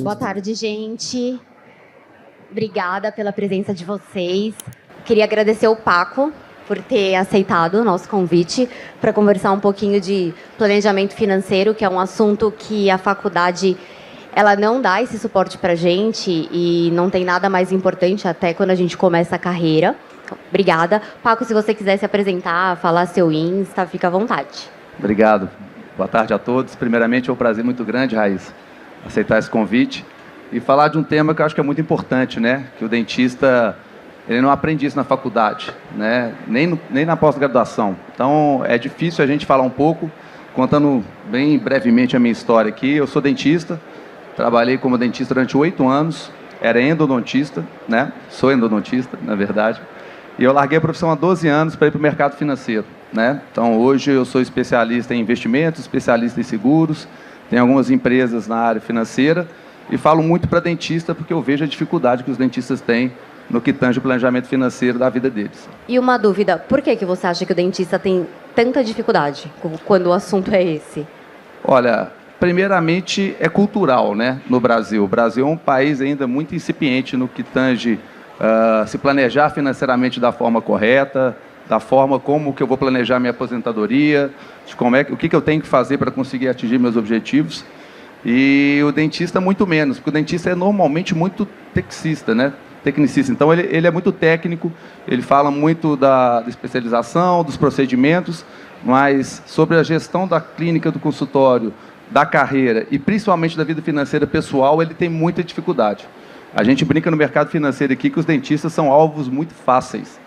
Boa tarde, gente. Obrigada pela presença de vocês. Queria agradecer o Paco por ter aceitado o nosso convite para conversar um pouquinho de planejamento financeiro, que é um assunto que a faculdade ela não dá esse suporte para a gente e não tem nada mais importante até quando a gente começa a carreira. Obrigada. Paco, se você quiser se apresentar, falar seu Insta, fica à vontade. Obrigado. Boa tarde a todos. Primeiramente, é um prazer muito grande, Raíssa, aceitar esse convite e falar de um tema que eu acho que é muito importante, né? Que o dentista, ele não aprende isso na faculdade, né? Nem na pós-graduação. Então, é difícil a gente falar um pouco, contando bem brevemente a minha história aqui. Eu sou dentista, trabalhei como dentista durante 8 anos, era endodontista, né? Sou endodontista, na verdade. E eu larguei a profissão há 12 anos para ir para o mercado financeiro, né? Então, hoje eu sou especialista em investimentos, especialista em seguros, tenho algumas empresas na área financeira e falo muito para dentista porque eu vejo a dificuldade que os dentistas têm no que tange o planejamento financeiro da vida deles. E uma dúvida, por que você acha que o dentista tem tanta dificuldade quando o assunto é esse? Olha, primeiramente é cultural, né, no Brasil. O Brasil é um país ainda muito incipiente no que tange se planejar financeiramente da forma correta, da forma como que eu vou planejar minha aposentadoria, de o que eu tenho que fazer para conseguir atingir meus objetivos. E o dentista muito menos, porque o dentista é normalmente muito tecnicista, né? Então ele é muito técnico, ele fala muito da especialização, dos procedimentos, mas sobre a gestão da clínica, do consultório, da carreira e principalmente da vida financeira pessoal, ele tem muita dificuldade. A gente brinca no mercado financeiro aqui que os dentistas são alvos muito fáceis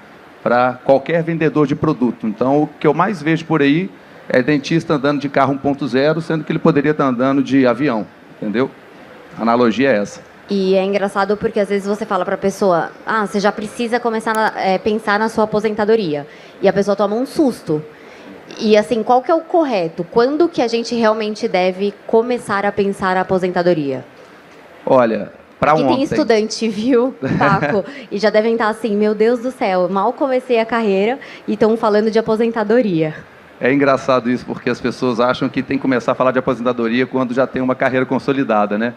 para qualquer vendedor de produto. Então, o que eu mais vejo por aí é dentista andando de carro 1.0, sendo que ele poderia estar andando de avião, entendeu? A analogia é essa. E é engraçado porque às vezes você fala para a pessoa, você já precisa começar a pensar na sua aposentadoria. E a pessoa toma um susto. E assim, qual que é o correto? Quando que a gente realmente deve começar a pensar a aposentadoria? Olha, para ontem... E tem estudante, viu, Paco? E já devem estar assim, meu Deus do céu, mal comecei a carreira e estão falando de aposentadoria. É engraçado isso, porque as pessoas acham que tem que começar a falar de aposentadoria quando já tem uma carreira consolidada, né?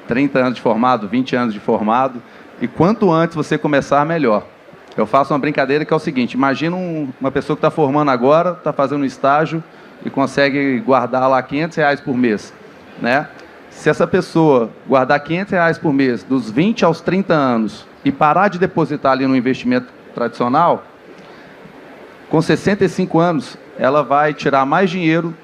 30 anos de formado, 20 anos de formado, e quanto antes você começar, melhor. Eu faço uma brincadeira que é o seguinte, imagina uma pessoa que está formando agora, está fazendo um estágio e consegue guardar lá R$500 por mês, né? Se essa pessoa guardar R$500 por mês dos 20 aos 30 anos e parar de depositar ali no investimento tradicional, com 65 anos, ela vai tirar mais dinheiro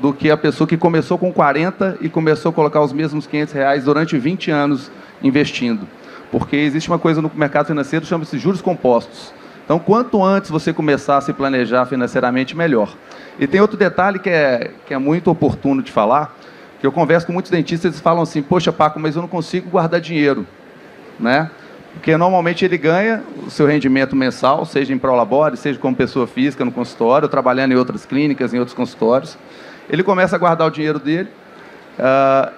do que a pessoa que começou com 40 e começou a colocar os mesmos R$500 durante 20 anos investindo. Porque existe uma coisa no mercado financeiro que chama-se juros compostos. Então, quanto antes você começar a se planejar financeiramente, melhor. E tem outro detalhe que é muito oportuno de falar, que eu converso com muitos dentistas, eles falam assim, poxa, Paco, mas eu não consigo guardar dinheiro, né? Porque normalmente ele ganha o seu rendimento mensal, seja em prolabore, seja como pessoa física no consultório, trabalhando em outras clínicas, em outros consultórios. Ele começa a guardar o dinheiro dele,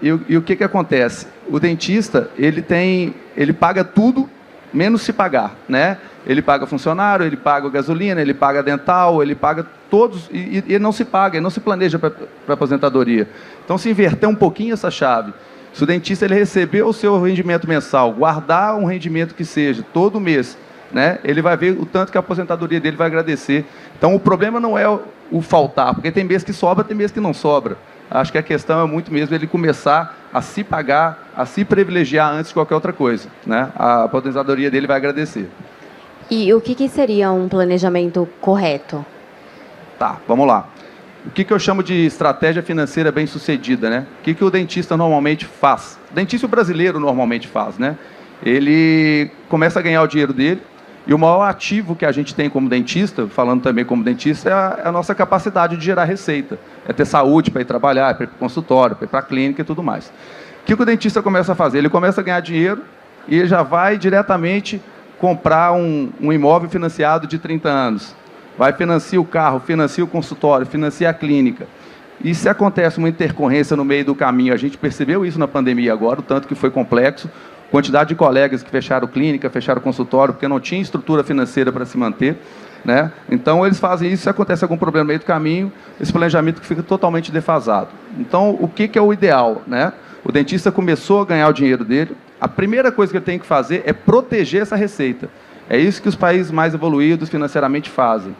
e o que acontece? O dentista, ele paga tudo, menos se pagar, né? Ele paga funcionário, ele paga gasolina, ele paga dental, ele paga todos, e ele não se paga, ele não se planeja para aposentadoria. Então, se inverter um pouquinho essa chave, se o dentista ele receber o seu rendimento mensal, guardar um rendimento que seja todo mês, né, ele vai ver o tanto que a aposentadoria dele vai agradecer. Então, o problema não é o faltar, porque tem mês que sobra, tem mês que não sobra. Acho que a questão é muito mesmo ele começar a se pagar, a se privilegiar antes de qualquer outra coisa, né? A aposentadoria dele vai agradecer. E o que seria um planejamento correto? Tá, vamos lá. O que eu chamo de estratégia financeira bem-sucedida, né? O que o dentista normalmente faz? O dentista brasileiro normalmente faz, né? Ele começa a ganhar o dinheiro dele, e o maior ativo que a gente tem como dentista, falando também como dentista, é a nossa capacidade de gerar receita. É ter saúde para ir trabalhar, para ir para o consultório, para ir para a clínica e tudo mais. O que o dentista começa a fazer? Ele começa a ganhar dinheiro e ele já vai diretamente comprar um imóvel financiado de 30 anos. Vai financiar o carro, financia o consultório, financia a clínica. E se acontece uma intercorrência no meio do caminho, a gente percebeu isso na pandemia agora, o tanto que foi complexo, quantidade de colegas que fecharam clínica, fecharam consultório, porque não tinha estrutura financeira para se manter. né? Então, eles fazem isso, se acontece algum problema no meio do caminho, esse planejamento fica totalmente defasado. Então, o que é o ideal, né? O dentista começou a ganhar o dinheiro dele, a primeira coisa que ele tem que fazer é proteger essa receita. É isso que os países mais evoluídos financeiramente fazem.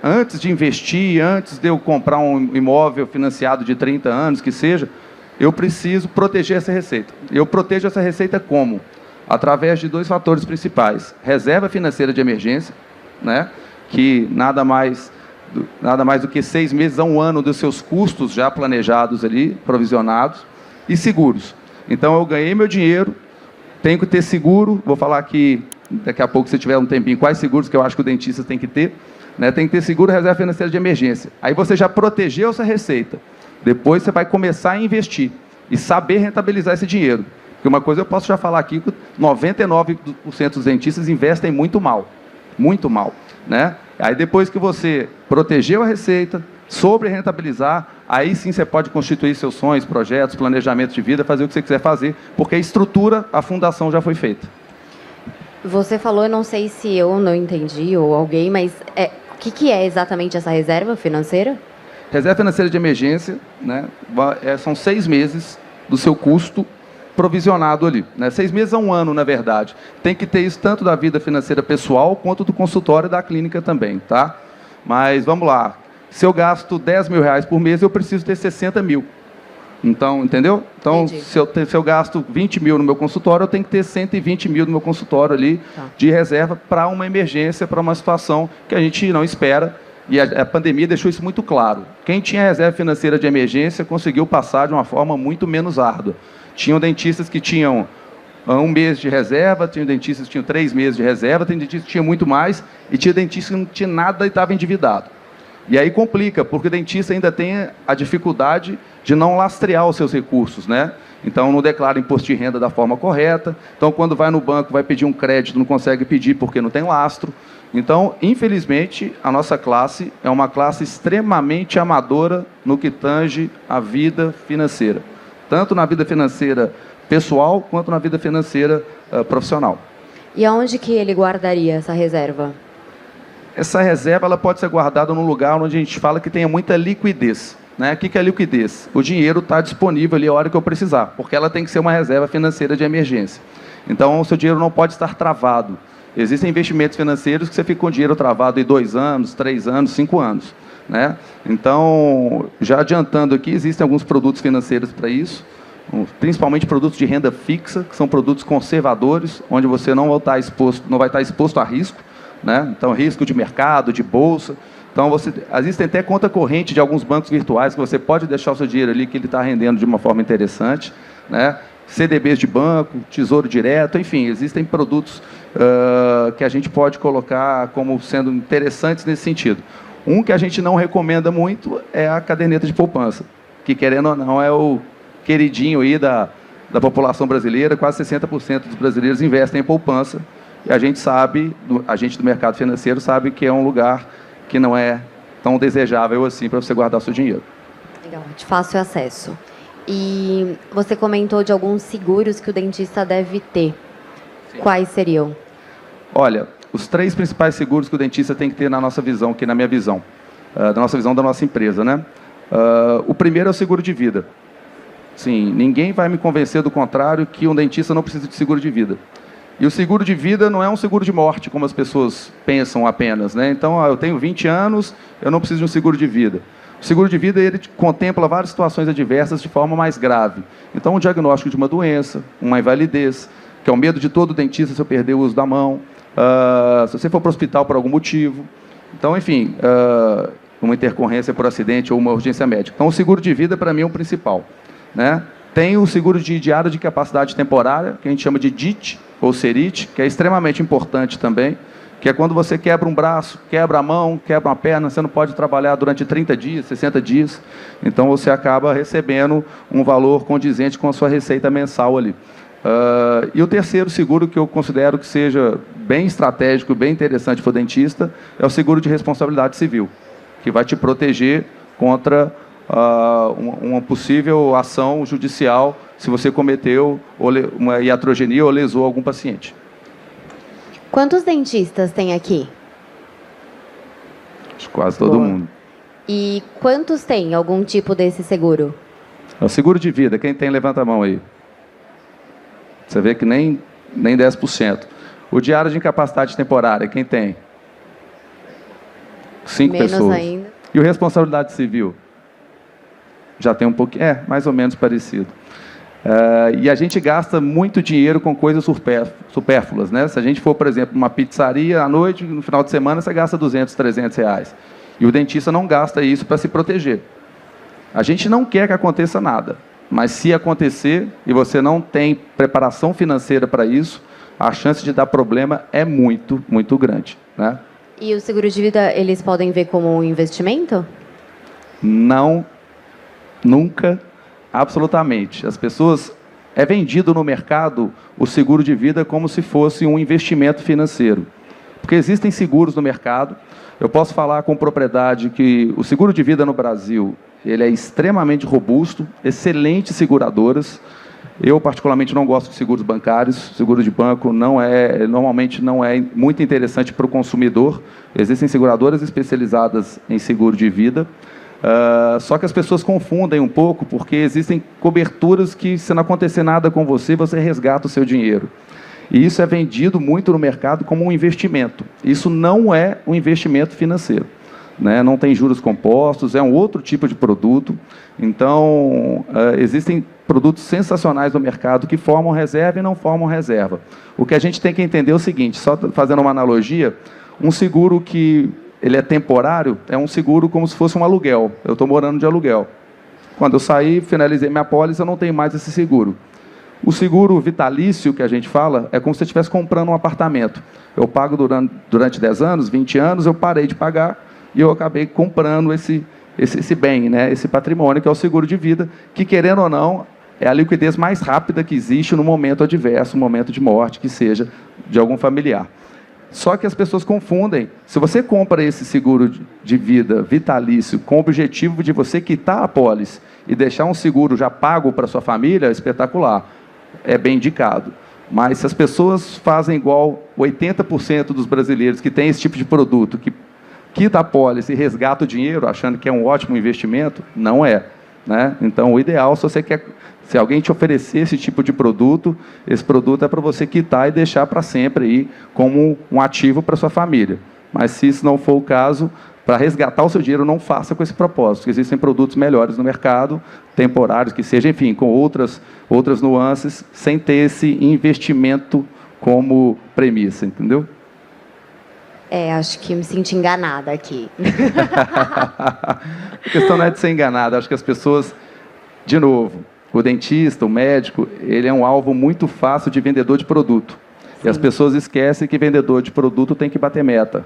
Antes de investir, antes de eu comprar um imóvel financiado de 30 anos, que seja, eu preciso proteger essa receita. Eu protejo essa receita como? Através de 2 fatores principais. Reserva financeira de emergência, né? Que nada mais do que 6 meses a 1 ano dos seus custos já planejados ali, provisionados, e seguros. Então, eu ganhei meu dinheiro, tenho que ter seguro, vou falar aqui, daqui a pouco, se tiver um tempinho, quais seguros que eu acho que o dentista tem que ter, né? Tem que ter seguro e reserva financeira de emergência. Aí você já protegeu essa receita. Depois você vai começar a investir e saber rentabilizar esse dinheiro. Porque uma coisa eu posso já falar aqui, que 99% dos dentistas investem muito mal, né? Aí depois que você protegeu a receita, sobre rentabilizar, aí sim você pode constituir seus sonhos, projetos, planejamento de vida, fazer o que você quiser fazer, porque a estrutura, a fundação já foi feita. Você falou, eu não sei se eu não entendi ou alguém, mas o que é exatamente essa reserva financeira? Reserva financeira de emergência, né, são 6 meses do seu custo provisionado ali, né, 6 meses a 1 ano, na verdade. Tem que ter isso tanto da vida financeira pessoal, quanto do consultório e da clínica também, tá? Mas, vamos lá, se eu gasto 10 mil reais por mês, eu preciso ter 60 mil. Então, entendeu? Então, se eu gasto 20 mil no meu consultório, eu tenho que ter 120 mil no meu consultório ali, de reserva para uma emergência, para uma situação que a gente não espera. E a pandemia deixou isso muito claro. Quem tinha reserva financeira de emergência conseguiu passar de uma forma muito menos árdua. Tinham dentistas que tinham 1 mês de reserva, tinha dentistas que tinham 3 meses de reserva, tem dentistas que tinham muito mais, e tinha dentista que não tinha nada e estava endividado. E aí complica, porque o dentista ainda tem a dificuldade de não lastrear os seus recursos, né? Então, não declara imposto de renda da forma correta. Então, quando vai no banco, vai pedir um crédito, não consegue pedir porque não tem lastro. Então, infelizmente, a nossa classe é uma classe extremamente amadora no que tange a vida financeira. Tanto na vida financeira pessoal, quanto na vida financeira profissional. E aonde que ele guardaria essa reserva? Essa reserva ela pode ser guardada num lugar onde a gente fala que tenha muita liquidez. Né? O que é liquidez? O dinheiro está disponível ali a hora que eu precisar, porque ela tem que ser uma reserva financeira de emergência. Então, o seu dinheiro não pode estar travado. Existem investimentos financeiros que você fica com o dinheiro travado em 2 anos, 3 anos, 5 anos. Né? Então, já adiantando aqui, existem alguns produtos financeiros para isso, principalmente produtos de renda fixa, que são produtos conservadores, onde você não vai estar exposto a risco. Né? Então, risco de mercado, de bolsa. Então, existem até conta corrente de alguns bancos virtuais que você pode deixar o seu dinheiro ali, que ele está rendendo de uma forma interessante. Né? CDBs de banco, tesouro direto, enfim, existem produtos que a gente pode colocar como sendo interessantes nesse sentido. Um que a gente não recomenda muito é a caderneta de poupança, que, querendo ou não, é o queridinho aí da população brasileira. Quase 60% dos brasileiros investem em poupança. E a gente sabe, a gente do mercado financeiro sabe que é um lugar que não é tão desejável assim para você guardar o seu dinheiro. Legal, de fácil acesso. E você comentou de alguns seguros que o dentista deve ter. Sim. Quais seriam? Olha, os 3 principais seguros que o dentista tem que ter na nossa visão, aqui na minha visão, da nossa visão da nossa empresa, né? O primeiro é o seguro de vida. Sim, ninguém vai me convencer do contrário que um dentista não precisa de seguro de vida. E o seguro de vida não é um seguro de morte, como as pessoas pensam apenas, né? Então, eu tenho 20 anos, eu não preciso de um seguro de vida. O seguro de vida, ele contempla várias situações adversas de forma mais grave. Então, o diagnóstico de uma doença, uma invalidez, que é o medo de todo dentista se eu perder o uso da mão, se você for para o hospital por algum motivo. Então, enfim, uma intercorrência por acidente ou uma urgência médica. Então, o seguro de vida, para mim, é o principal, né? Tem o seguro de diário de capacidade temporária, que a gente chama de DIT, ou CERIT, que é extremamente importante também, que é quando você quebra um braço, quebra a mão, quebra uma perna, você não pode trabalhar durante 30 dias, 60 dias, então você acaba recebendo um valor condizente com a sua receita mensal ali. E o terceiro seguro que eu considero que seja bem estratégico, bem interessante para o dentista, é o seguro de responsabilidade civil, que vai te proteger contra uma possível ação judicial se você cometeu uma iatrogenia ou lesou algum paciente. Quantos dentistas tem aqui? Acho que quase todo mundo. E quantos têm algum tipo desse seguro? É o seguro de vida. Quem tem, levanta a mão aí. Você vê que nem 10%. O diário de incapacidade temporária, quem tem? 5 pessoas. Menos ainda. E o responsabilidade civil? Já tem um pouquinho, mais ou menos parecido. E a gente gasta muito dinheiro com coisas supérfluas, né? Se a gente for, por exemplo, uma pizzaria à noite, no final de semana, você gasta 200, 300 reais. E o dentista não gasta isso para se proteger. A gente não quer que aconteça nada, mas se acontecer e você não tem preparação financeira para isso, a chance de dar problema é muito, muito grande, né? E o seguro de vida, eles podem ver como um investimento? Não, nunca, absolutamente. As pessoas... É vendido no mercado o seguro de vida como se fosse um investimento financeiro. Porque existem seguros no mercado. Eu posso falar com propriedade que o seguro de vida no Brasil ele é extremamente robusto, excelentes seguradoras. Eu, particularmente, não gosto de seguros bancários. Seguro de banco normalmente não é muito interessante para o consumidor. Existem seguradoras especializadas em seguro de vida. Só que as pessoas confundem um pouco, porque existem coberturas que, se não acontecer nada com você, você resgata o seu dinheiro. E isso é vendido muito no mercado como um investimento. Isso não é um investimento financeiro, né? Não tem juros compostos, é um outro tipo de produto. Então, existem produtos sensacionais no mercado que formam reserva e não formam reserva. O que a gente tem que entender é o seguinte, só fazendo uma analogia, um seguro que ele é temporário, é um seguro como se fosse um aluguel. Eu estou morando de aluguel. Quando eu sair, finalizei minha pólice, eu não tenho mais esse seguro. O seguro vitalício, que a gente fala, é como se você estivesse comprando um apartamento. Eu pago durante 10 anos, 20 anos, eu parei de pagar e eu acabei comprando esse bem, né? Esse patrimônio, que é o seguro de vida, que, querendo ou não, é a liquidez mais rápida que existe no momento adverso, no momento de morte, que seja de algum familiar. Só que as pessoas confundem. Se você compra esse seguro de vida vitalício com o objetivo de você quitar a pólice e deixar um seguro já pago para sua família, é espetacular. É bem indicado. Mas se as pessoas fazem igual 80% dos brasileiros que têm esse tipo de produto, que quita a pólice e resgata o dinheiro, achando que é um ótimo investimento, não é, né? Então, o ideal, se alguém te oferecer esse tipo de produto, esse produto é para você quitar e deixar para sempre aí como um ativo para sua família. Mas se isso não for o caso, para resgatar o seu dinheiro, não faça com esse propósito. Existem produtos melhores no mercado, temporários, que seja, enfim, com outras nuances, sem ter esse investimento como premissa, entendeu? Acho que me senti enganada aqui. A questão não é de ser enganada, acho que as pessoas, de novo, o dentista, o médico, ele é um alvo muito fácil de vendedor de produto. Sim. E as pessoas esquecem que vendedor de produto tem que bater meta.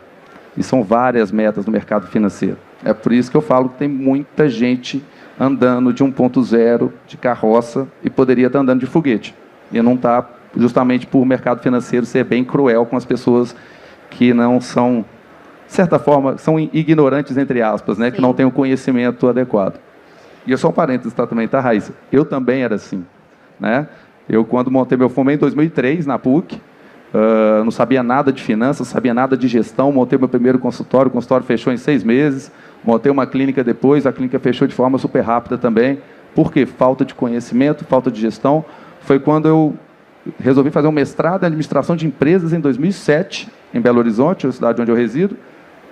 E são várias metas no mercado financeiro. É por isso que eu falo que tem muita gente andando de 1.0 de carroça e poderia estar andando de foguete. E não está, justamente por o mercado financeiro ser bem cruel com as pessoas que não são, de certa forma, são ignorantes, entre aspas, né? Que não têm o conhecimento adequado. E eu só um parênteses, tá, também, tá, Raíssa? Eu também era assim, né? Eu, quando montei meu formei em 2003, na PUC, não sabia nada de finanças, sabia nada de gestão, montei meu primeiro consultório, o consultório fechou em 6 meses, montei uma clínica depois, a clínica fechou de forma super rápida também. Por quê? Falta de conhecimento, falta de gestão. Foi quando eu resolvi fazer um mestrado em administração de empresas em 2007, em Belo Horizonte, a cidade onde eu resido.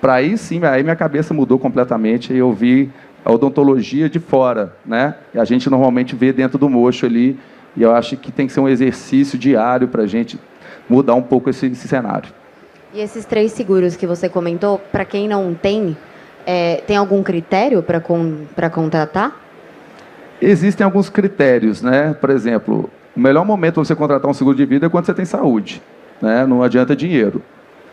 Para aí sim, aí minha cabeça mudou completamente e eu vi a odontologia de fora, né? E a gente normalmente vê dentro do mocho ali, e eu acho que tem que ser um exercício diário para a gente mudar um pouco esse cenário. E esses 3 seguros que você comentou, para quem não tem, tem algum critério para contratar? Existem alguns critérios, né? Por exemplo, o melhor momento para você contratar um seguro de vida é quando você tem saúde, né? Não adianta dinheiro.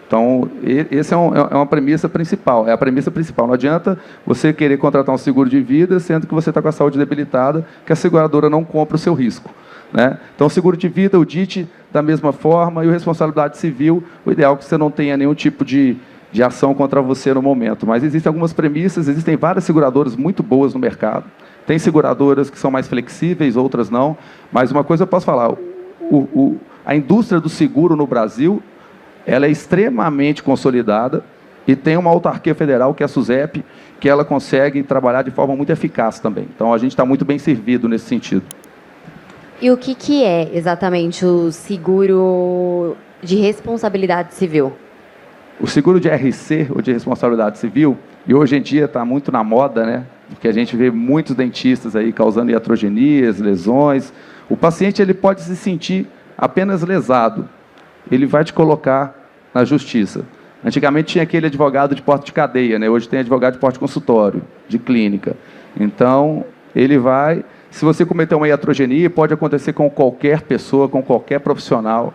Então, essa é uma premissa principal, é a premissa principal. Não adianta você querer contratar um seguro de vida, sendo que você está com a saúde debilitada, que a seguradora não compra o seu risco, né? Então, o seguro de vida, o DIT, da mesma forma, e o responsabilidade civil, o ideal é que você não tenha nenhum tipo de ação contra você no momento. Mas existem algumas premissas, existem várias seguradoras muito boas no mercado. Tem seguradoras que são mais flexíveis, outras não. Mas uma coisa eu posso falar, a indústria do seguro no Brasil, ela é extremamente consolidada e tem uma autarquia federal, que é a SUSEP, que ela consegue trabalhar de forma muito eficaz também. Então, a gente está muito bem servido nesse sentido. E o que é exatamente o seguro de responsabilidade civil? O seguro de RC, ou de responsabilidade civil, e hoje em dia está muito na moda, né? Porque a gente vê muitos dentistas aí causando iatrogenias, lesões. O paciente ele pode se sentir apenas lesado. Ele vai te colocar na justiça. Antigamente tinha aquele advogado de porta de cadeia, né? Hoje tem advogado de porta de consultório, de clínica. Então, ele vai... Se você cometer uma iatrogenia, pode acontecer com qualquer pessoa, com qualquer profissional,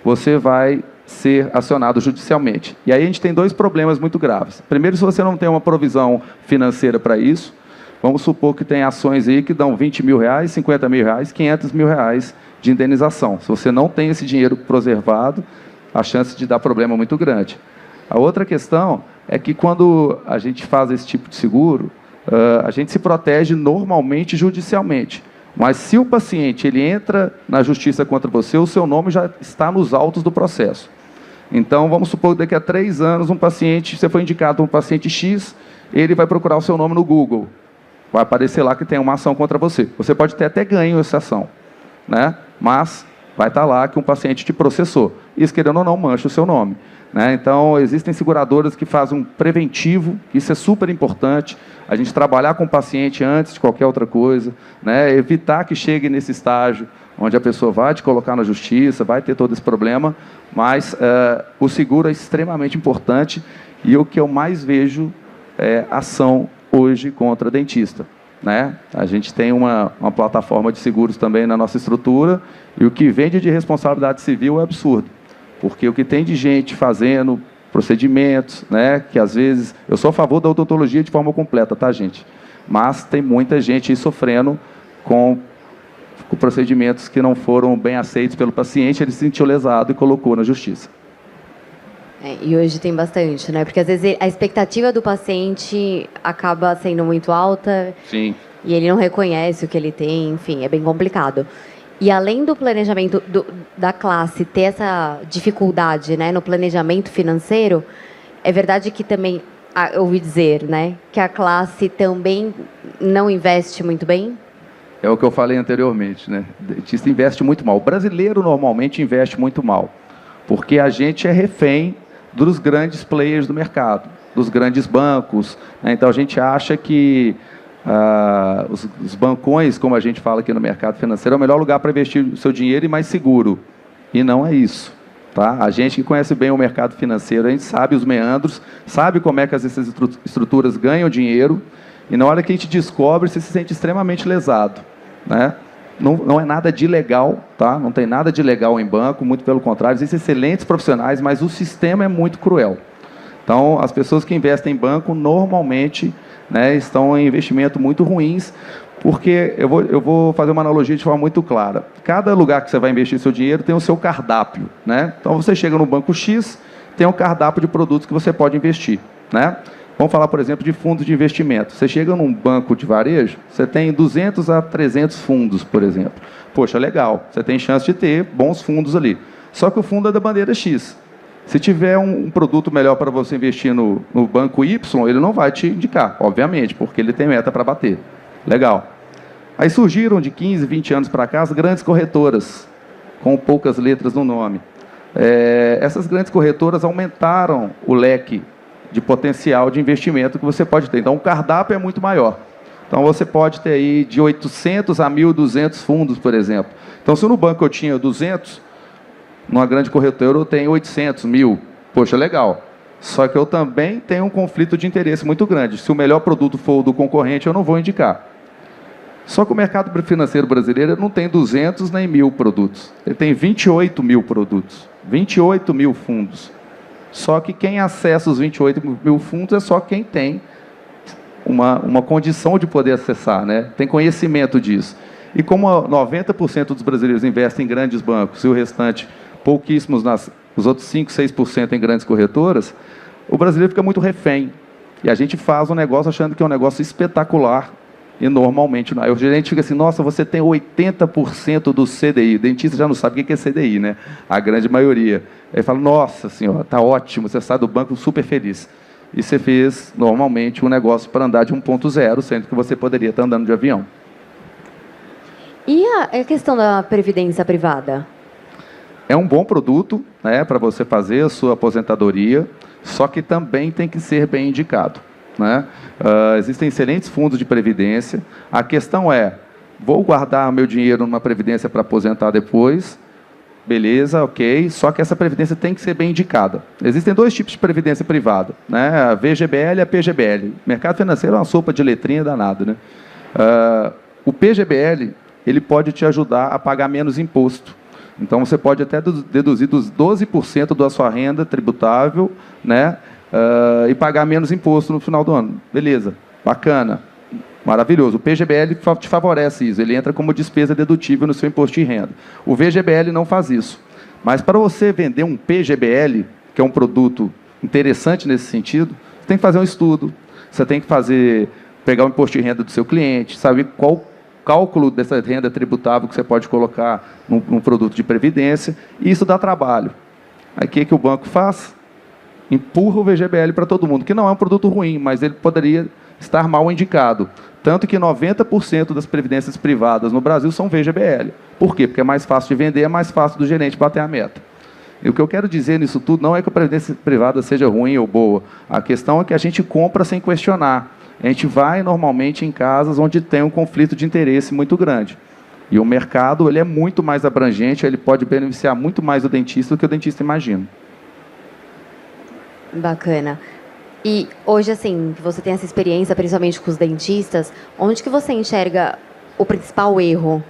você vai ser acionado judicialmente. E aí a gente tem dois problemas muito graves. Primeiro, se você não tem uma provisão financeira para isso, vamos supor que tem ações aí que dão 20 mil reais, 50 mil reais, 500 mil reais de indenização. Se você não tem esse dinheiro preservado, a chance de dar problema é muito grande. A outra questão é que quando a gente faz esse tipo de seguro, a gente se protege normalmente judicialmente. Mas se o paciente ele entra na justiça contra você, o seu nome já está nos autos do processo. Então, vamos supor que daqui a 3 anos, você foi indicado um paciente X, ele vai procurar o seu nome no Google. Vai aparecer lá que tem uma ação contra você. Você pode ter até ganho essa ação, né? Mas vai estar lá que um paciente te processou. Isso, querendo ou não, mancha o seu nome, né? Então, existem seguradoras que fazem um preventivo, isso é super importante, a gente trabalhar com o paciente antes de qualquer outra coisa, né? Evitar que chegue nesse estágio, onde a pessoa vai te colocar na justiça, vai ter todo esse problema, mas o seguro é extremamente importante e o que eu mais vejo é ação hoje contra dentista, né? A gente tem uma plataforma de seguros também na nossa estrutura e o que vende de responsabilidade civil é absurdo, porque o que tem de gente fazendo procedimentos, né, que às vezes... Eu sou a favor da odontologia de forma completa, tá, gente? Mas tem muita gente aí sofrendo com procedimentos que não foram bem aceitos pelo paciente, ele se sentiu lesado e colocou na justiça. E hoje tem bastante, né? Porque às vezes a expectativa do paciente acaba sendo muito alta. Sim. E ele não reconhece o que ele tem, enfim, é bem complicado. E além do planejamento da classe ter essa dificuldade, né, no planejamento financeiro, é verdade que também, eu ouvi dizer, né, que a classe também não investe muito bem? É o que eu falei anteriormente, né? O dentista investe muito mal. O brasileiro normalmente investe muito mal, porque a gente é refém dos grandes players do mercado, dos grandes bancos, né? Então a gente acha que os bancões, como a gente fala aqui no mercado financeiro, é o melhor lugar para investir o seu dinheiro e mais seguro. E não é isso, tá? A gente que conhece bem o mercado financeiro, a gente sabe os meandros, sabe como é que essas estruturas ganham dinheiro, e na hora que a gente descobre, você se sente extremamente lesado, né? Não é nada de ilegal, tá? Não tem nada de ilegal em banco, muito pelo contrário, existem excelentes profissionais, mas o sistema é muito cruel. Então, as pessoas que investem em banco, normalmente, né, estão em investimento muito ruins, porque eu vou fazer uma analogia de forma muito clara. Cada lugar que você vai investir seu dinheiro tem o seu cardápio, né? Então, você chega no banco X, tem um cardápio de produtos que você pode investir, né? Vamos falar, por exemplo, de fundos de investimento. Você chega num banco de varejo, você tem 200 a 300 fundos, por exemplo. Poxa, legal, você tem chance de ter bons fundos ali. Só que o fundo é da bandeira X. Se tiver um produto melhor para você investir no banco Y, ele não vai te indicar, obviamente, porque ele tem meta para bater. Legal. Aí surgiram de 15, 20 anos para cá as grandes corretoras, com poucas letras no nome. Essas grandes corretoras aumentaram o leque de potencial de investimento que você pode ter. Então, o cardápio é muito maior. Então, você pode ter aí de 800 a 1.200 fundos, por exemplo. Então, se no banco eu tinha 200, numa grande corretora eu tenho 800, 1.000. Poxa, legal. Só que eu também tenho um conflito de interesse muito grande. Se o melhor produto for o do concorrente, eu não vou indicar. Só que o mercado financeiro brasileiro não tem 200 nem 1.000 produtos. Ele tem 28 mil produtos, 28 mil fundos. Só que quem acessa os 28 mil fundos é só quem tem uma condição de poder acessar, né? Tem conhecimento disso. E como 90% dos brasileiros investem em grandes bancos e o restante, pouquíssimos, os outros 5, 6% em grandes corretoras, o brasileiro fica muito refém. E a gente faz um negócio achando que é um negócio espetacular e normalmente não. Aí o gerente fica assim, nossa, você tem 80% do CDI. O dentista já não sabe o que é CDI, né? A grande maioria. Ele fala, nossa senhora, está ótimo, você sai do banco super feliz. e você fez, normalmente, um negócio para andar de 1.0, sendo que você poderia estar andando de avião. E a questão da previdência privada? É um bom produto, né, para você fazer a sua aposentadoria, só que também tem que ser bem indicado, né? Existem excelentes fundos de previdência. A questão é, vou guardar meu dinheiro numa previdência para aposentar depois, beleza, ok, só que essa previdência tem que ser bem indicada. Existem dois tipos de previdência privada, né? A VGBL e a PGBL. Mercado financeiro é uma sopa de letrinha danada, né? O PGBL, ele pode te ajudar a pagar menos imposto. Então, você pode até deduzir dos 12% da sua renda tributável, né, e pagar menos imposto no final do ano. Beleza, bacana, maravilhoso. O PGBL te favorece isso, ele entra como despesa dedutível no seu imposto de renda. O VGBL não faz isso. Mas para você vender um PGBL, que é um produto interessante nesse sentido, você tem que fazer um estudo, você tem que pegar o imposto de renda do seu cliente, saber qual cálculo dessa renda tributável que você pode colocar num produto de previdência, e isso dá trabalho. Aí o que o banco faz? Empurra o VGBL para todo mundo, que não é um produto ruim, mas ele poderia estar mal indicado. Tanto que 90% das previdências privadas no Brasil são VGBL. Por quê? Porque é mais fácil de vender, é mais fácil do gerente bater a meta. E o que eu quero dizer nisso tudo não é que a previdência privada seja ruim ou boa. A questão é que a gente compra sem questionar. A gente vai normalmente em casas onde tem um conflito de interesse muito grande. E o mercado ele é muito mais abrangente, ele pode beneficiar muito mais o dentista do que o dentista imagina. Bacana. E hoje, assim, que você tem essa experiência, principalmente com os dentistas, onde que você enxerga o principal erro?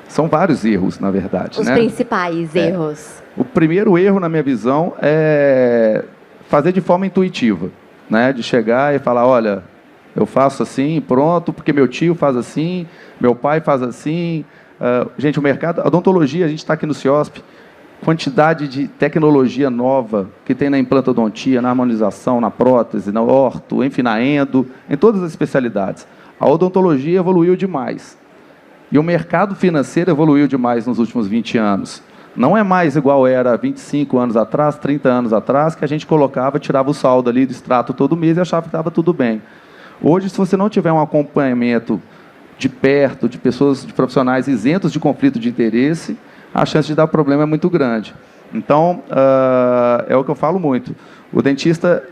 São vários erros, na verdade. Os principais erros. O primeiro erro, na minha visão, é fazer de forma intuitiva. Né, de chegar e falar, olha, eu faço assim, pronto, porque meu tio faz assim, meu pai faz assim. Gente, o mercado, a odontologia, a gente está aqui no CIOSP, quantidade de tecnologia nova que tem na implantodontia, na harmonização, na prótese, na orto, enfim, na endo, em todas as especialidades. A odontologia evoluiu demais. E o mercado financeiro evoluiu demais nos últimos 20 anos. Não é mais igual era 25 anos atrás, 30 anos atrás, que a gente colocava, tirava o saldo ali do extrato todo mês e achava que estava tudo bem. Hoje, se você não tiver um acompanhamento de perto, de pessoas, de profissionais isentos de conflito de interesse, a chance de dar problema é muito grande. Então, é o que eu falo muito. O dentista,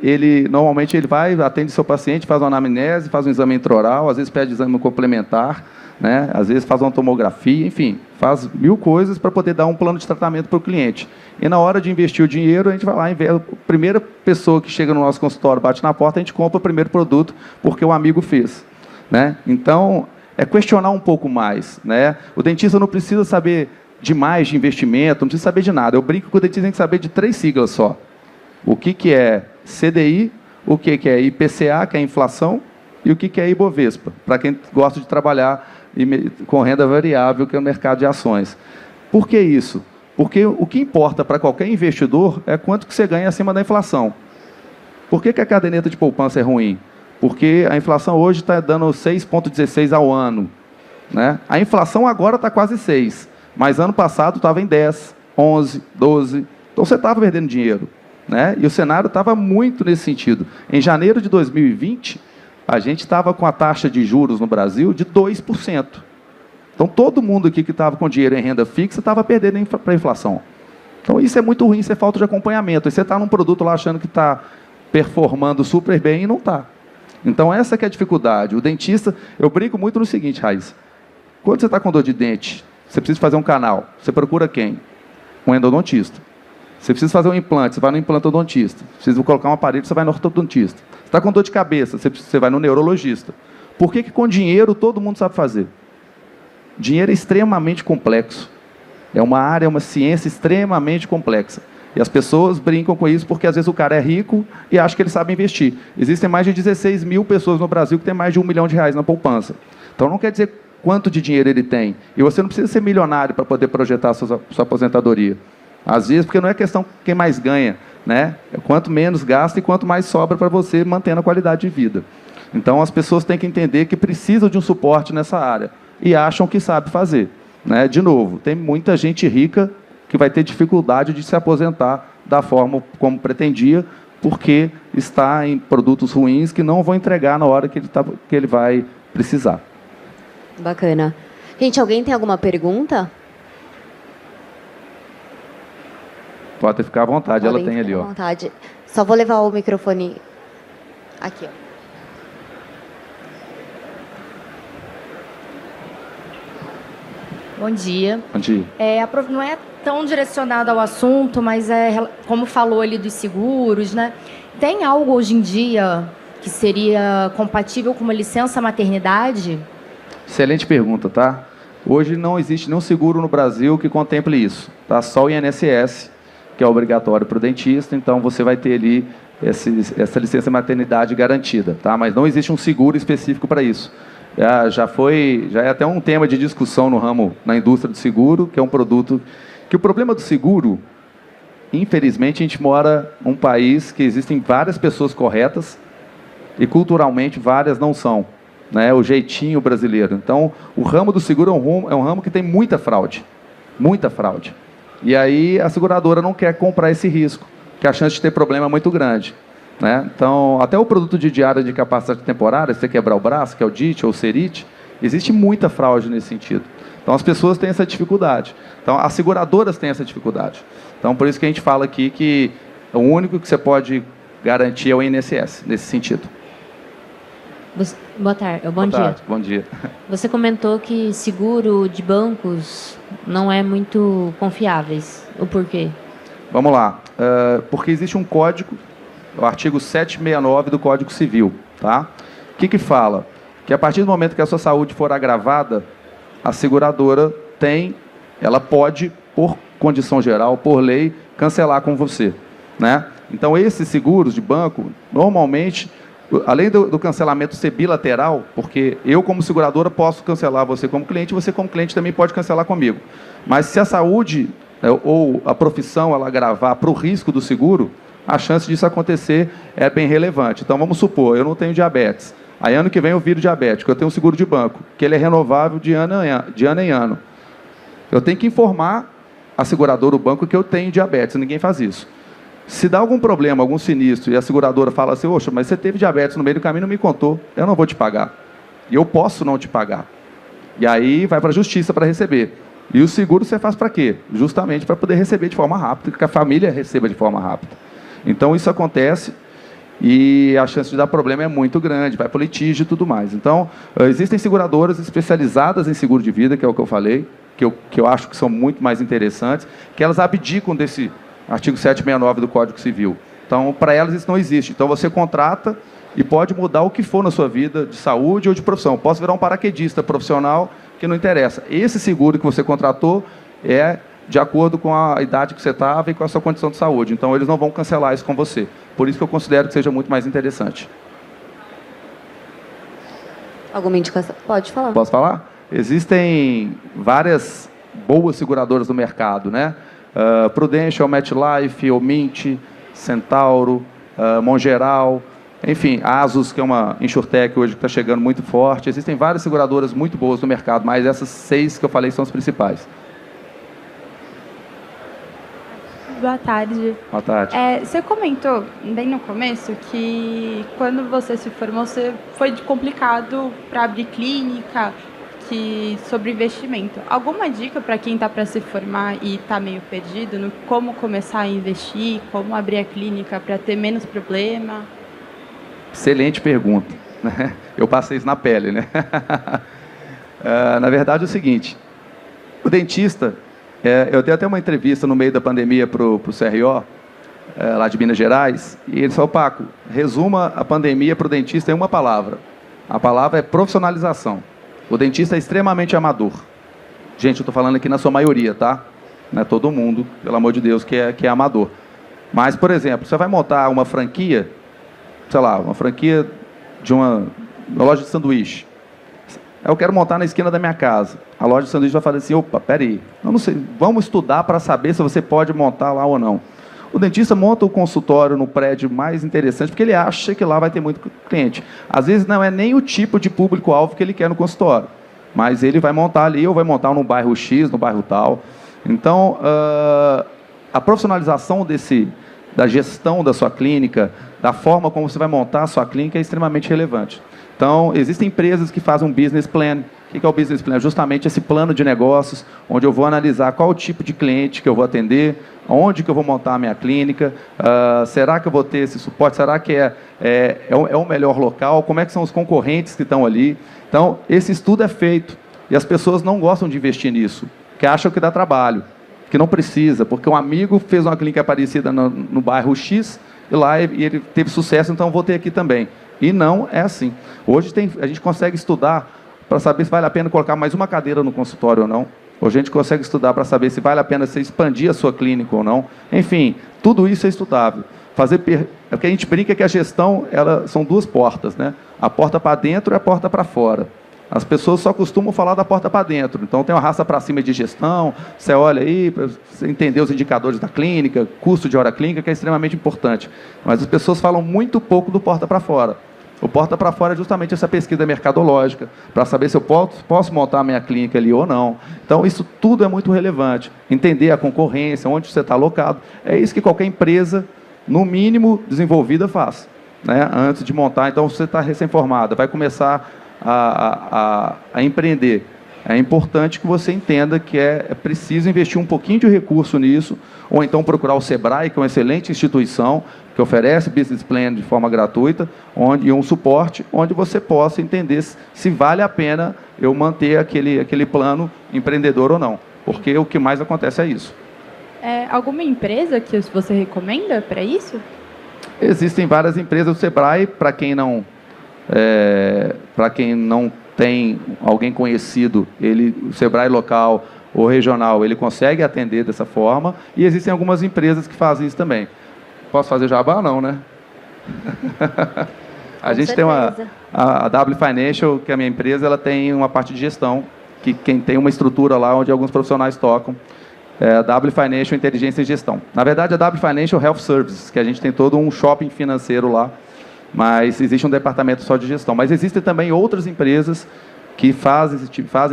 normalmente ele vai, atende seu paciente, faz uma anamnese, faz um exame intraoral, às vezes pede exame complementar, né? Às vezes faz uma tomografia, enfim, faz 1000 coisas para poder dar um plano de tratamento para o cliente. E na hora de investir o dinheiro, a gente vai lá, a primeira pessoa que chega no nosso consultório, bate na porta, a gente compra o primeiro produto porque o amigo fez. Né? Então, é questionar um pouco mais. Né? O dentista não precisa saber demais de investimento, não precisa saber de nada. Eu brinco que o dentista tem que saber de 3 siglas só. O que é CDI, o que é IPCA, que é inflação, e o que é Ibovespa, para quem gosta de trabalhar com renda variável, que é o mercado de ações. Por que isso? Porque o que importa para qualquer investidor é quanto que você ganha acima da inflação. Por que a caderneta de poupança é ruim? Porque a inflação hoje está dando 6,16 ao ano. Né? A inflação agora está quase 6, mas ano passado estava em 10, 11, 12. Então você estava perdendo dinheiro. Né? E o cenário estava muito nesse sentido. Em janeiro de 2020, a gente estava com a taxa de juros no Brasil de 2%. Então, todo mundo aqui que estava com dinheiro em renda fixa estava perdendo para a inflação. Então, isso é muito ruim, isso é falta de acompanhamento. E você está num produto lá achando que está performando super bem e não está. Então, essa que é a dificuldade. O dentista, eu brinco muito no seguinte, Raíssa. Quando você está com dor de dente, você precisa fazer um canal. Você procura quem? Um endodontista. Você precisa fazer um implante, você vai no implantodontista. Precisa colocar um aparelho, você vai no ortodontista. Você está com dor de cabeça, você vai no neurologista. Por que com dinheiro todo mundo sabe fazer? Dinheiro é extremamente complexo. É uma área, uma ciência extremamente complexa. E as pessoas brincam com isso porque às vezes o cara é rico e acha que ele sabe investir. Existem mais de 16 mil pessoas no Brasil que têm mais de R$1 milhão na poupança. Então não quer dizer quanto de dinheiro ele tem. E você não precisa ser milionário para poder projetar a sua aposentadoria. Às vezes, porque não é questão quem mais ganha, né? É quanto menos gasta e quanto mais sobra para você mantendo a qualidade de vida. Então, as pessoas têm que entender que precisam de um suporte nessa área e acham que sabe fazer. Né? De novo, tem muita gente rica que vai ter dificuldade de se aposentar da forma como pretendia, porque está em produtos ruins que não vão entregar na hora que ele vai precisar. Bacana. Gente, alguém tem alguma pergunta? Pode ficar à vontade, ela tem ali, à ó. Vontade. Só vou levar o microfone aqui, ó. Bom dia. Bom dia. Não é tão direcionado ao assunto, mas como falou ali dos seguros, né? Tem algo hoje em dia que seria compatível com uma licença maternidade? Excelente pergunta, tá? Hoje não existe nenhum seguro no Brasil que contemple isso, tá? Só o INSS, que é obrigatório para o dentista, então você vai ter ali essa licença maternidade garantida, tá? Mas não existe um seguro específico para isso. Já é até um tema de discussão no ramo, na indústria do seguro, que é um produto que o problema do seguro, infelizmente, a gente mora num país que existem várias pessoas corretas e culturalmente várias não são, né? O jeitinho brasileiro. Então, o ramo do seguro é um ramo que tem muita fraude, muita fraude. E aí a seguradora não quer comprar esse risco, que a chance de ter problema é muito grande, né? Então, até o produto de diária de capacidade temporária, se você quebrar o braço, que é o DIT ou o CERIT, existe muita fraude nesse sentido. Então, as pessoas têm essa dificuldade. Então, as seguradoras têm essa dificuldade. Então, por isso que a gente fala aqui que o único que você pode garantir é o INSS, nesse sentido. Boa tarde, Boa tarde, bom dia. Você comentou que seguro de bancos não é muito confiáveis. O porquê? Vamos lá. Porque existe um código, o artigo 769 do Código Civil, tá? O que fala? Que a partir do momento que a sua saúde for agravada, a seguradora ela pode, por condição geral, por lei, cancelar com você, né? Então, esses seguros de banco, normalmente, além do cancelamento ser bilateral, porque eu, como seguradora, posso cancelar você como cliente também pode cancelar comigo. Mas se a saúde ou a profissão ela agravar para o risco do seguro, a chance disso acontecer é bem relevante. Então, vamos supor, eu não tenho diabetes. Aí, ano que vem, eu viro diabético. Eu tenho um seguro de banco, que ele é renovável de ano em ano. Eu tenho que informar a seguradora, o banco, que eu tenho diabetes. Ninguém faz isso. Se dá algum problema, algum sinistro, e a seguradora fala assim, oxa, mas você teve diabetes no meio do caminho e não me contou, eu não vou te pagar. E eu posso não te pagar. E aí vai para a justiça para receber. E o seguro você faz para quê? Justamente para poder receber de forma rápida, que a família receba de forma rápida. Então, isso acontece e a chance de dar problema é muito grande, vai para o litígio e tudo mais. Então, existem seguradoras especializadas em seguro de vida, que é o que eu falei, que eu acho que são muito mais interessantes, que elas abdicam desse artigo 769 do Código Civil. Então, para elas isso não existe. Então, você contrata e pode mudar o que for na sua vida, de saúde ou de profissão. Posso virar um paraquedista profissional, que não interessa. Esse seguro que você contratou é de acordo com a idade que você estava e com a sua condição de saúde. Então, eles não vão cancelar isso com você. Por isso que eu considero que seja muito mais interessante. Alguma indicação? Pode falar. Posso falar? Existem várias boas seguradoras no mercado, né? Prudential, MetLife, Omint, Centauro, Mongeral, enfim, Asus, que é uma insurtech hoje que está chegando muito forte. Existem várias seguradoras muito boas no mercado, mas essas 6 que eu falei são as principais. Boa tarde. Boa tarde. Você comentou bem no começo que quando você se formou, foi complicado para abrir clínica, sobre investimento. Alguma dica para quem está para se formar e está meio perdido no como começar a investir, como abrir a clínica para ter menos problema? Excelente pergunta, né? Eu passei isso na pele, né? Na verdade é o seguinte, o dentista, eu dei até uma entrevista no meio da pandemia para o CRO, lá de Minas Gerais, e ele falou, Paco, resuma a pandemia para o dentista em uma palavra. A palavra é profissionalização. O dentista é extremamente amador. Gente, eu estou falando aqui na sua maioria, tá? Não é todo mundo, pelo amor de Deus, que é amador. Mas, por exemplo, você vai montar uma franquia, sei lá, uma franquia de uma loja de sanduíche. Eu quero montar na esquina da minha casa. A loja de sanduíche vai falar assim, opa, peraí, eu não sei, vamos estudar para saber se você pode montar lá ou não. O dentista monta o consultório no prédio mais interessante, porque ele acha que lá vai ter muito cliente. Às vezes não é nem o tipo de público-alvo que ele quer no consultório, mas ele vai montar ali, ou vai montar no bairro X, no bairro tal. Então, a profissionalização da gestão da sua clínica, da forma como você vai montar a sua clínica é extremamente relevante. Então, existem empresas que fazem um business plan. O que é o business plan? Justamente esse plano de negócios, onde eu vou analisar qual o tipo de cliente que eu vou atender, onde que eu vou montar a minha clínica, será que eu vou ter esse suporte, será que é o melhor local, como é que são os concorrentes que estão ali. Então, esse estudo é feito e as pessoas não gostam de investir nisso, porque acham que dá trabalho, que não precisa, porque um amigo fez uma clínica parecida no bairro X, e lá ele teve sucesso, então vou ter aqui também. E não é assim. Hoje a gente consegue estudar para saber se vale a pena colocar mais uma cadeira no consultório ou não. Hoje a gente consegue estudar para saber se vale a pena você expandir a sua clínica ou não. Enfim, tudo isso é estudável. O que a gente brinca é que a gestão são duas portas, né? A porta para dentro e a porta para fora. As pessoas só costumam falar da porta para dentro. Então, tem uma raça para cima de gestão, você olha aí, para você entender os indicadores da clínica, custo de hora clínica, que é extremamente importante. Mas as pessoas falam muito pouco do porta para fora. O porta para fora é justamente essa pesquisa mercadológica, para saber se eu posso montar a minha clínica ali ou não. Então, isso tudo é muito relevante. Entender a concorrência, onde você está alocado. É isso que qualquer empresa, no mínimo, desenvolvida faz, né? Antes de montar. Então, você está recém-formada, vai começar a empreender. É importante que você entenda que é preciso investir um pouquinho de recurso nisso, ou então procurar o Sebrae, que é uma excelente instituição, que oferece business plan de forma gratuita, e um suporte, onde você possa entender se vale a pena eu manter aquele plano empreendedor ou não. Porque o que mais acontece é isso. Alguma empresa que você recomenda para isso? Existem várias empresas. O Sebrae, para quem não tem alguém conhecido, o Sebrae local ou regional, ele consegue atender dessa forma, e existem algumas empresas que fazem isso também. Posso fazer jabá ou não, né? A gente tem a W Financial, que é a minha empresa, ela tem uma parte de gestão, que quem tem uma estrutura lá onde alguns profissionais tocam, a W Financial Inteligência e Gestão. Na verdade, a W Financial Health Services, que a gente tem todo um shopping financeiro lá, mas existe um departamento só de gestão. Mas existem também outras empresas que fazem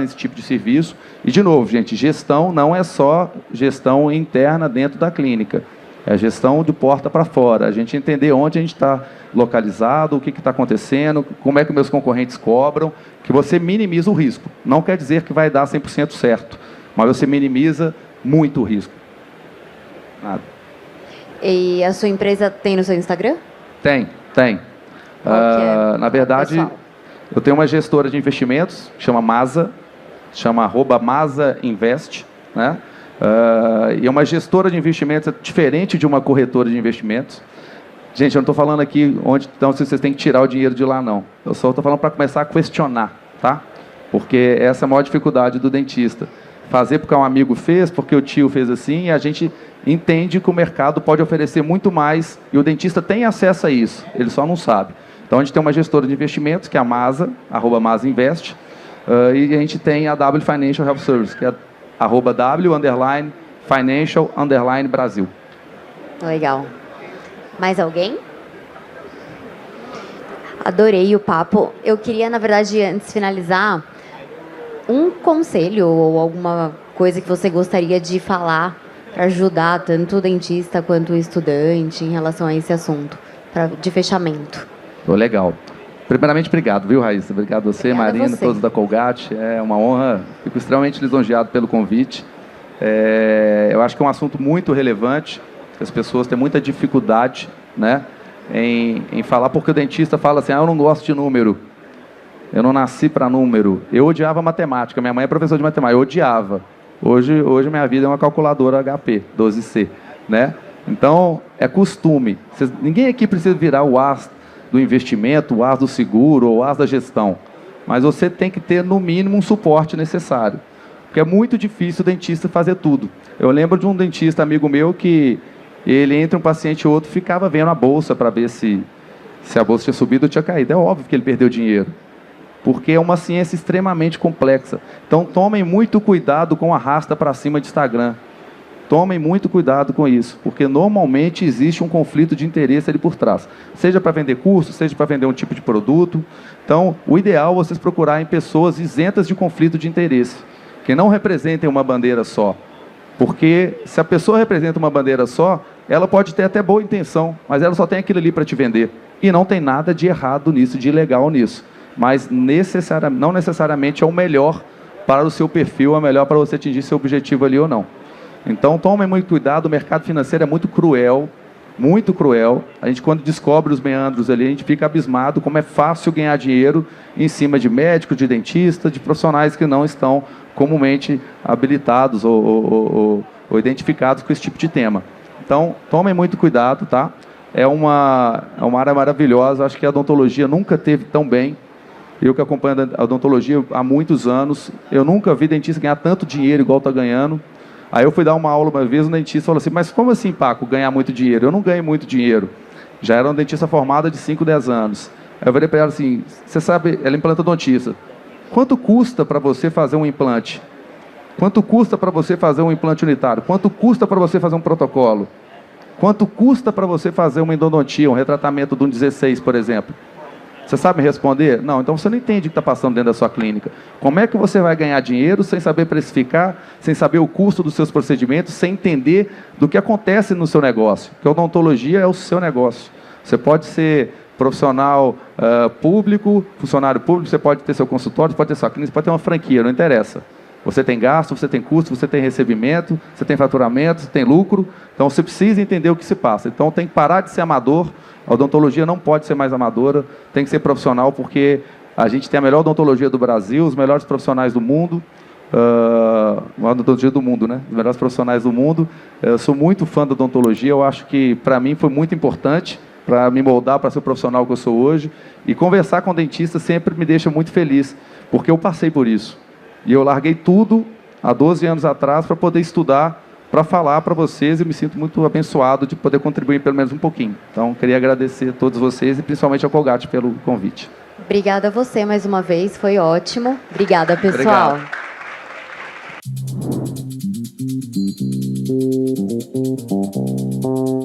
esse tipo de serviço. E, de novo, gente, gestão não é só gestão interna dentro da clínica. É a gestão de porta para fora. A gente entender onde a gente está localizado, o que está acontecendo, como é que meus concorrentes cobram, que você minimiza o risco. Não quer dizer que vai dar 100% certo, mas você minimiza muito o risco. Nada. E a sua empresa tem no seu Instagram? Tem. Na verdade, pessoal? Eu tenho uma gestora de investimentos, que chama Masa, @MasaInvest, né? E é uma gestora de investimentos diferente de uma corretora de investimentos. Gente, eu não estou falando aqui então se vocês têm que tirar o dinheiro de lá, não. Eu só estou falando para começar a questionar, tá? Porque essa é a maior dificuldade do dentista. Fazer porque um amigo fez, porque o tio fez assim, e a gente entende que o mercado pode oferecer muito mais, e o dentista tem acesso a isso, ele só não sabe. Então, a gente tem uma gestora de investimentos, que é a Masa, @MasaInvest, e a gente tem a W Financial Health Service, que é @W_Financial_Brasil. Legal. Mais alguém? Adorei o papo. Eu queria, na verdade, antes de finalizar, um conselho ou alguma coisa que você gostaria de falar para ajudar tanto o dentista quanto o estudante em relação a esse assunto, de fechamento. Legal. Primeiramente, obrigado, viu, Raíssa? Obrigado a você, Obrigada Marina, a você. todos da Colgate. É uma honra. Fico extremamente lisonjeado pelo convite. Eu acho que é um assunto muito relevante, que as pessoas têm muita dificuldade, né, em falar, porque o dentista fala assim, eu não gosto de número. Eu não nasci para número. Eu odiava matemática. Minha mãe é professora de matemática. Eu odiava. Hoje minha vida é uma calculadora HP, 12C, né? Então, é costume. Ninguém aqui precisa virar o as do investimento, o as do seguro ou o as da gestão. Mas você tem que ter, no mínimo, um suporte necessário. Porque é muito difícil o dentista fazer tudo. Eu lembro de um dentista amigo meu que ele, entre um paciente e outro, ficava vendo a bolsa para ver se a bolsa tinha subido ou tinha caído. É óbvio que ele perdeu dinheiro. Porque é uma ciência extremamente complexa. Então, tomem muito cuidado com a arrasta para cima de Instagram. Tomem muito cuidado com isso, porque normalmente existe um conflito de interesse ali por trás. Seja para vender curso, seja para vender um tipo de produto. Então, o ideal é vocês procurarem pessoas isentas de conflito de interesse, que não representem uma bandeira só. Porque se a pessoa representa uma bandeira só, ela pode ter até boa intenção, mas ela só tem aquilo ali para te vender. E não tem nada de errado nisso, de ilegal nisso. Mas não necessariamente é o melhor para o seu perfil, é melhor para você atingir seu objetivo ali ou não. Então, tomem muito cuidado, o mercado financeiro é muito cruel, muito cruel. A gente, quando descobre os meandros ali, a gente fica abismado como é fácil ganhar dinheiro em cima de médicos, de dentistas, de profissionais que não estão comumente habilitados ou identificados com esse tipo de tema. Então, tomem muito cuidado, tá? É uma área maravilhosa, acho que a odontologia nunca teve tão bem. Eu que acompanho a odontologia há muitos anos, eu nunca vi dentista ganhar tanto dinheiro igual está ganhando. Aí eu fui dar uma aula uma vez, o dentista falou assim, mas como assim, Paco, ganhar muito dinheiro? Eu não ganho muito dinheiro. Já era uma dentista formada de 5, 10 anos. Aí eu falei para ela assim, você sabe, ela é implantodontista. Quanto custa para você fazer um implante? Quanto custa para você fazer um implante unitário? Quanto custa para você fazer um protocolo? Quanto custa para você fazer uma endodontia, um retratamento de um 16, por exemplo? Você sabe me responder? Não, então você não entende o que está passando dentro da sua clínica. Como é que você vai ganhar dinheiro sem saber precificar, sem saber o custo dos seus procedimentos, sem entender do que acontece no seu negócio? Porque a odontologia é o seu negócio. Você pode ser profissional público, funcionário público, você pode ter seu consultório, você pode ter sua clínica, você pode ter uma franquia, não interessa. Você tem gasto, você tem custo, você tem recebimento, você tem faturamento, você tem lucro. Então você precisa entender o que se passa. Então tem que parar de ser amador. A odontologia não pode ser mais amadora, tem que ser profissional, porque a gente tem a melhor odontologia do Brasil, os melhores profissionais do mundo, a odontologia do mundo, né? Os melhores profissionais do mundo. Eu sou muito fã da odontologia, eu acho que para mim foi muito importante para me moldar para ser o profissional que eu sou hoje. E conversar com dentista sempre me deixa muito feliz, porque eu passei por isso. E eu larguei tudo há 12 anos atrás para poder estudar, para falar para vocês, e me sinto muito abençoado de poder contribuir pelo menos um pouquinho. Então, queria agradecer a todos vocês e principalmente ao Colgate pelo convite. Obrigada a você mais uma vez, foi ótimo. Obrigada, pessoal. Obrigado.